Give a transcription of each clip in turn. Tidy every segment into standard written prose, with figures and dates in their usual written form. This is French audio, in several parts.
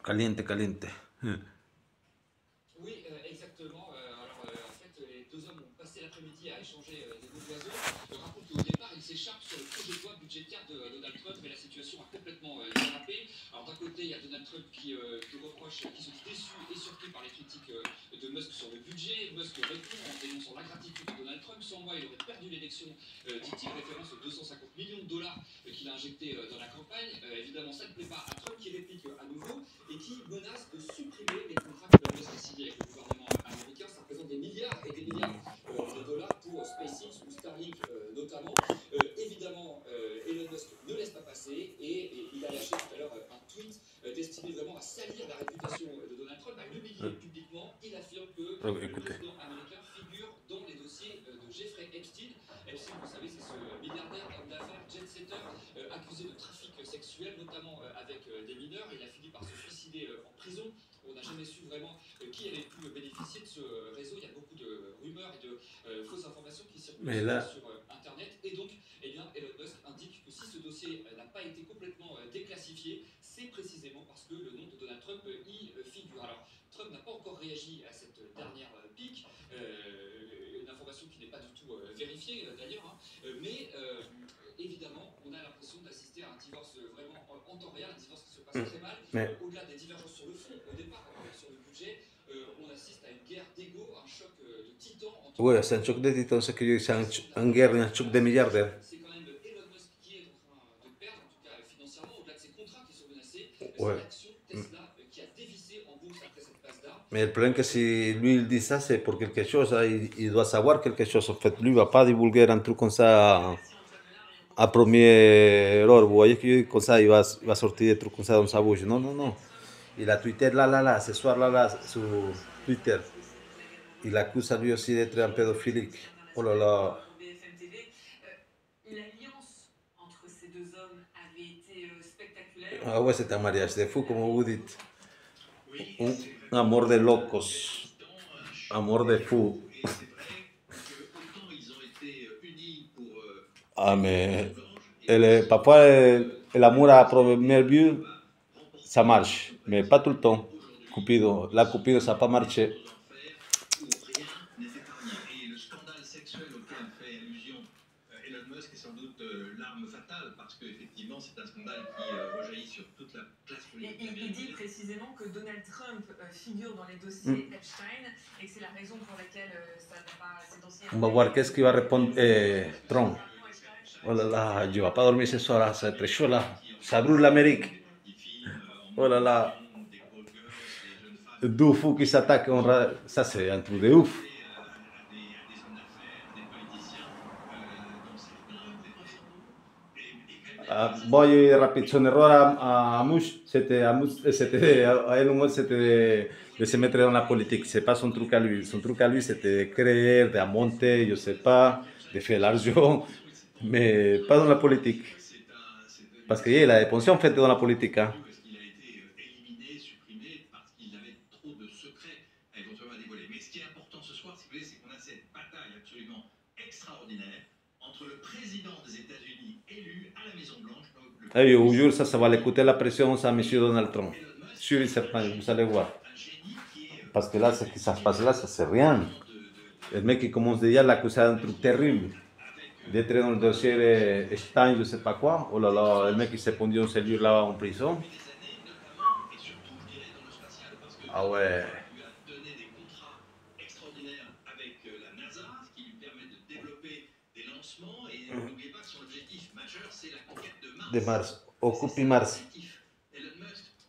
Caliente, caliente. Oui, exactement. En fait, les deux hommes ont passé l'après-midi à échanger des mots d'oiseau. Je rappelle qu'au départ, ils s'écharpent sur le projet de loi budgétaire de Donald Trump, mais la situation a complètement dérapé. Alors d'un côté, il y a Donald Trump qui reproche, qui se dit déçu et surpris par les critiques de Musk sur le budget. Musk répond en dénonçant l'ingratitude de Donald Trump. Sans moi, il aurait perdu l'élection, dit-il, référence aux 250 millions de dollars qu'il a injectés dans la campagne. Évidemment, ça ne plaît pas à Trump qui réplique à nouveau et qui menace de supprimer les contrats que Elon Musk a signés avec le gouvernement américain. Ça représente des milliards et des milliards de dollars pour SpaceX ou Starlink notamment. Évidemment, Elon Musk ne laisse pas passer et il a lâché tout à l'heure un tweet destiné vraiment à salir la réputation de Donald Trump, à l'humilier publiquement. Il affirme que le président américain figure dans les dossiers de Jeffrey Epstein. Epstein, vous savez, c'est ce milliardaire, homme d'affaires, jet-setter, accusé de trafic sexuel, notamment avec des mineurs. Il a fini par se suicider en prison. On n'a jamais su vraiment qui avait pu bénéficier de ce réseau. Il y a beaucoup de rumeurs et de fausses informations qui circulent sur Internet. Et donc, eh bien, Elon Musk indique que si ce dossier n'a pas été complètement déclassifié, c'est précisément parce que le nom de Donald Trump y figure. Alors, Trump n'a pas encore réagi à cette dernière pique, une information qui n'est pas du tout vérifiée d'ailleurs, hein, mais évidemment, on a l'impression d'assister à un divorce vraiment en temps réel, un divorce qui se passe très mal. Au-delà des divergences sur le fond, au départ, sur le budget, on assiste à une guerre d'ego, un choc de titans entre. Ouais, c'est un choc de titans, c'est que c'est une guerre, un choc de milliardaires. C'est quand même Elon Musk qui est en train de perdre, en tout cas financièrement, au-delà de ses contrats qui sont menacés. Ouais. C'est l'action Tesla qui a dévissé en bourse après cette passe d'armes. Mais le problème, que si lui il dit ça, c'est pour quelque chose, hein, il doit savoir quelque chose. En fait, lui, il va pas divulguer un truc comme ça à première heure. Vous voyez que comme ça, il va sortir des trucs comme ça dans sa bouche. Non, non, non. Il a tweeté là, ce soir là, sur Twitter. Il accuse à lui aussi d'être un pédophilique. Oh là là. L'alliance entre ces deux hommes avait été spectaculaire. Ah ouais, c'est un mariage de fou, comme vous dites. Un amor de locos. Amor de fou. Ah, mais parfois, l'amour à première vue, ça marche, mais pas tout le temps. Cupido, là, Cupido, ça n'a pas marché. Il dit précisément que Donald Trump figure dans les dossiers Epstein et que c'est la raison pour laquelle ça n'a pas, ces dossiers. On va voir qu'est-ce qu'il va répondre Trump. Oh là là, je ne vais pas dormir ce soir, c'est très chaud là. Ça brûle l'Amérique. Oh là là. Deux fous qui s'attaquent, ça c'est un truc de ouf. Voy rápido, son error a Mush, c'était à Elon Musk, c'était de se mettre dans la politique. C'est pas son truc à lui. Son truc à lui, c'était de créer, de monter, je sais pas, de faire l'argent, mais pas dans la politique. Parce qu'il a dépensé en fait dans la politique. Hein. Et je vous jure, ça va l'écouter la pression à M. Donald Trump. Sûr et certain, vous allez voir. Parce que là, ce qui se passe là, ça c'est rien. Le mec qui commence déjà à l'accuser d'un truc terrible. D'être dans le dossier de Stein, je sais pas quoi. Oh là là, le mec qui s'est pendu en cellule là en prison. Ah ouais. De Mars. Occupe Mars.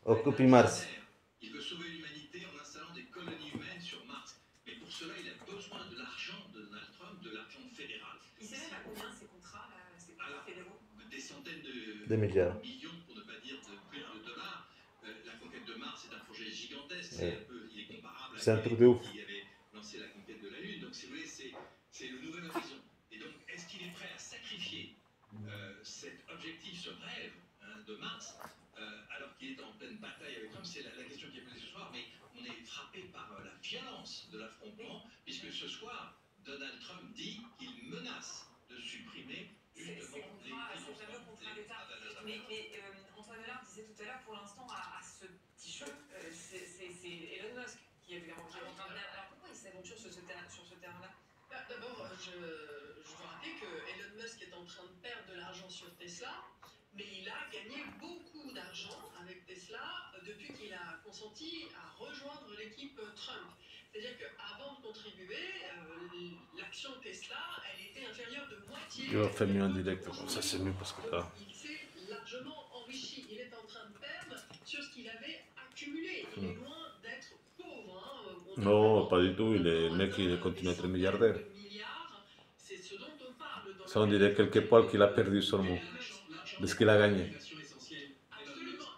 Occupe Mars. Il veut sauver l'humanité en installant des colonies humaines sur Mars. Mais pour cela, il a besoin de l'argent de Donald Trump, de l'argent fédéral. Il s'élève à combien ces contrats, là, ces contrats fédéraux? Des centaines de milliards. Millions, pour ne pas dire plus de dollars. La conquête de Mars est un projet gigantesque. Il est comparable à celui qui avait lancé la conquête de la Lune. Donc, si vous voulez, c'est le nouvel horizon. Et donc, est-ce qu'il est prêt à sacrifier cet objectif, ce rêve de Mars, alors qu'il est en pleine bataille avec Trump? C'est la question qui est posée ce soir, mais on est frappé par la violence de l'affrontement, puisque ce soir, Donald Trump dit qu'il menace de supprimer justement ces fameux contrats d'État. Mais Antoine Allard disait tout à l'heure, pour l'instant, à je veux rappeler que Elon Musk est en train de perdre de l'argent sur Tesla, mais il a gagné beaucoup d'argent avec Tesla depuis qu'il a consenti à rejoindre l'équipe Trump. C'est-à-dire qu'avant de contribuer, l'action Tesla, elle était inférieure de moitié. Je vais faire mieux en direct, comme ça c'est mieux parce que là. Il s'est largement enrichi. Il est en train de perdre sur ce qu'il avait accumulé. Il est loin d'être pauvre. Hein. No, pas du tout. Le mec, il continue à être milliardaire. C'est ce dont on parle dans Ça, on dirait quelque part qu'il a perdu seulement de ce qu'il a gagné. Absolument.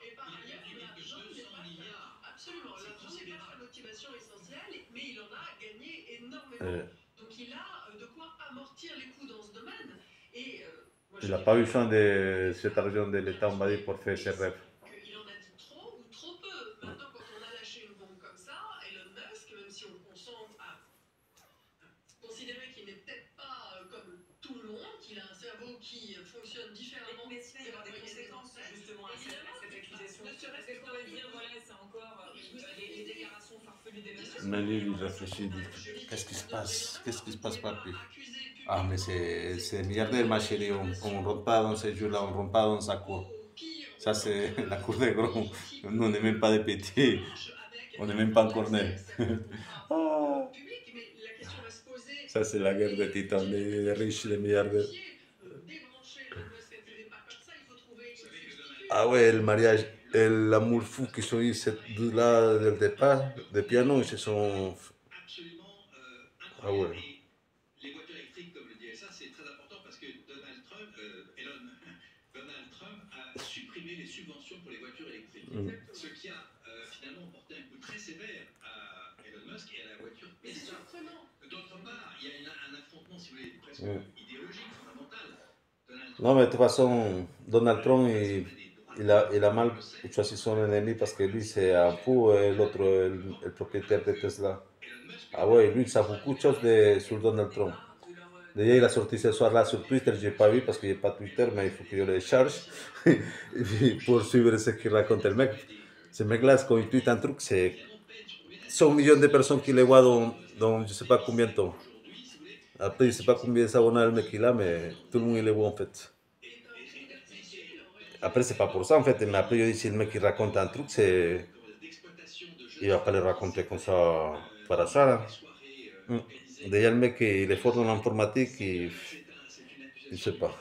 Et par ailleurs, l'argent n'est pas, absolument, l'argent n'est pas sa motivation essentielle, mais il en a gagné énormément. Donc il a de quoi amortir les coûts dans ce domaine. Et il n'a pas besoin de cet argent de l'État, on va dire, pour faire ses rêves. Il en a dit trop ou trop peu. Maintenant, quand on a lâché une bombe comme ça, Elon Musk, même si on consent à considérer qu'il n'est peut-être pas comme tout le monde, qu'il a un cerveau qui fonctionne différemment. Mais cela, il y aura des conséquences justement à cette accusation. Parce que je pourrais dire, voilà, c'est encore les déclarations farfelues d'Elon Musk. Mais lui, il réfléchit, il dit, qu'est-ce qui se passe? Qu'est-ce qui se passe, papi? Ah, mais c'est milliardaire, ma chérie, on ne rentre pas dans ces jeux-là, on ne rentre pas dans sa cour. Ça, c'est la cour des grands. Nous, on n'est même pas des petits. On n'est même pas encore nés. Ah. Ça, c'est la guerre des titans, des riches, des milliardaires. Ah ouais, le mariage, l'amour fou qu'ils ont eu là dès le départ, de piano, ils se sont... Ah ouais. Les voitures électriques, comme le dit SA, c'est très important parce que Donald Trump a supprimé les subventions pour les voitures électriques. Ce qui a finalement porté un coup très sévère à Elon Musk et à la voiture Tesla. D'autre part, il y a un affrontement, si vous voulez, presque idéologique, fondamental. Non, mais de toute façon, Donald Trump, il a mal choisi son ennemi parce que lui, c'est un fou, l'autre, le propriétaire de Tesla. Ah ouais, lui, il sait beaucoup de choses sur Donald Trump. Déjà, il a sorti ce soir-là sur Twitter, je n'ai pas vu parce qu'il n'y a pas Twitter, mais il faut que je le charge pour suivre ce qu'il raconte le mec. Ce mec-là, quand il tweet un truc, c'est 100 millions de personnes qui le voient dans je ne sais pas combien de temps. Après, je ne sais pas combien d'abonnés le mec il a, mais tout le monde il le voit en fait. Après, c'est pas pour ça en fait, mais après, je dis si le mec il raconte un truc, c'est. Il va pas le raconter comme ça par hasard. Hein. Déjà, le mec il est fort dans l'informatique, je ne sais pas.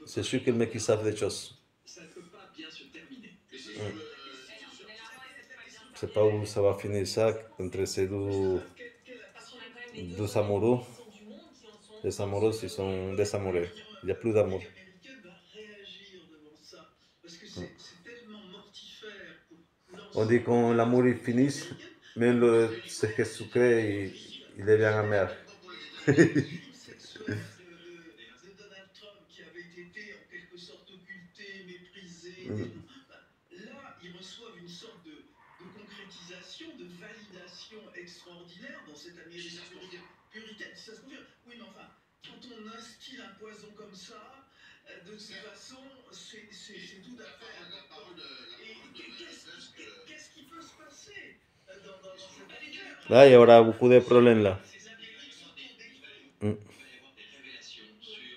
C'est sûr que le mec il sait des choses. Je ne sais pas où ça va finir ça, entre ces deux amoureux. Les amoureux, ils sont désamoureux. Il n'y a plus d'amour. On dit quand l'amour il finit, même ce qui est sucré, il devient amer. Là, ils reçoivent une sorte de concrétisation, de validation extraordinaire dans cette Amérique puritaine. Ça se confirme. Oui, mais enfin, quand on instille un poison comme ça, de toute façon, c'est tout à fait important. Et qu'est-ce qui peut se passer dans cette Là, il y aura beaucoup de problèmes là.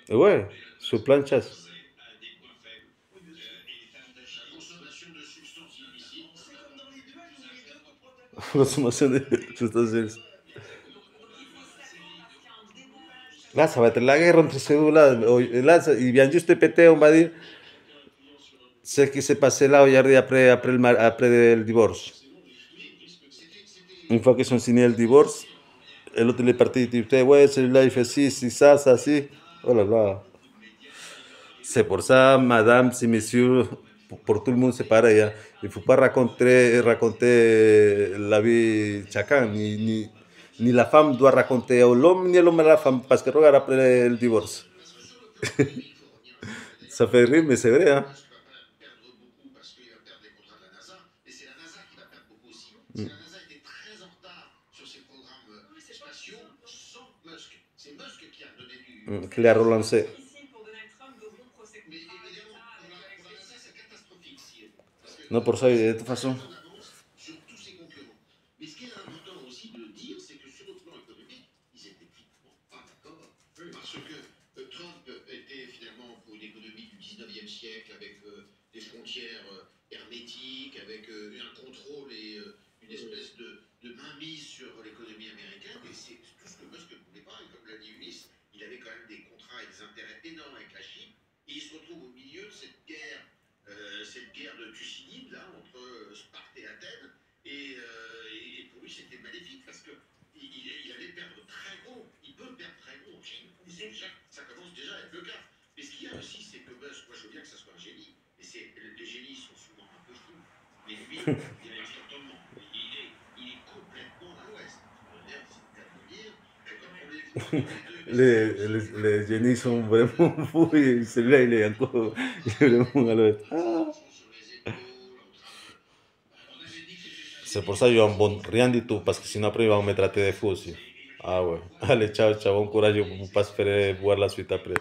Ouais, sur plein de choses. Consommation de substances. Là, ça va être la guerre entre ces deux-là. Là, il vient juste de péter, on va dire, ce qui s'est passé là aujourd'hui après le divorce. Une fois qu'ils ont signé le divorce, l'autre il est parti et dit, ouais, celui-là il fait ci, ça, ci. Oh là là. C'est pour ça, madame, si monsieur, pour tout le monde c'est pareil. Hein. Il ne faut pas raconter la vie de chacun, ni la femme doit raconter à l'homme, ni l'homme à la femme, parce que regarde après le divorce. Ça fait rire, mais c'est vrai. Hein. Qui l'a relancé. Non, pour ça, de toute façon. Sur tous ses concurrents. Mais ce qui est important aussi de dire, c'est que sur le plan économique, ils n'étaient pas d'accord. avec des frontières hermétiques, avec un contrôle et une espèce de mainmise sur l'économie américaine. Et c'est tout ce que Musk ne voulait pas. Et comme l'a dit Ulysse, il avait quand même des contrats et des intérêts énormes avec la Chine. Et il se retrouve au milieu de cette guerre de Thucydide, là, entre Sparte et Athènes. Et pour lui, c'était maléfique parce qu'il allait perdre très gros. Il peut perdre très gros en Chine. Ça commence déjà à être le cas. Mais ce qu'il y a aussi, c'est que Musk, moi je veux bien que ça soit un génie, mais les génies sont souvent un peu fous. Mais lui, il est instantanément. Il est complètement à l'ouest. C'est le cas de le dire. Comme on les voit tous les deux. Les génies sont vraiment fous et celui-là, il est encore il est vraiment à l'ouest. Ah. C'est pour ça que yo un bon rien du tout, parce que sinon après ils vont me traiter de fou aussi. Ah ouais. Allez, ciao, ciao, bon courage, on va pas se faire voir la suite après.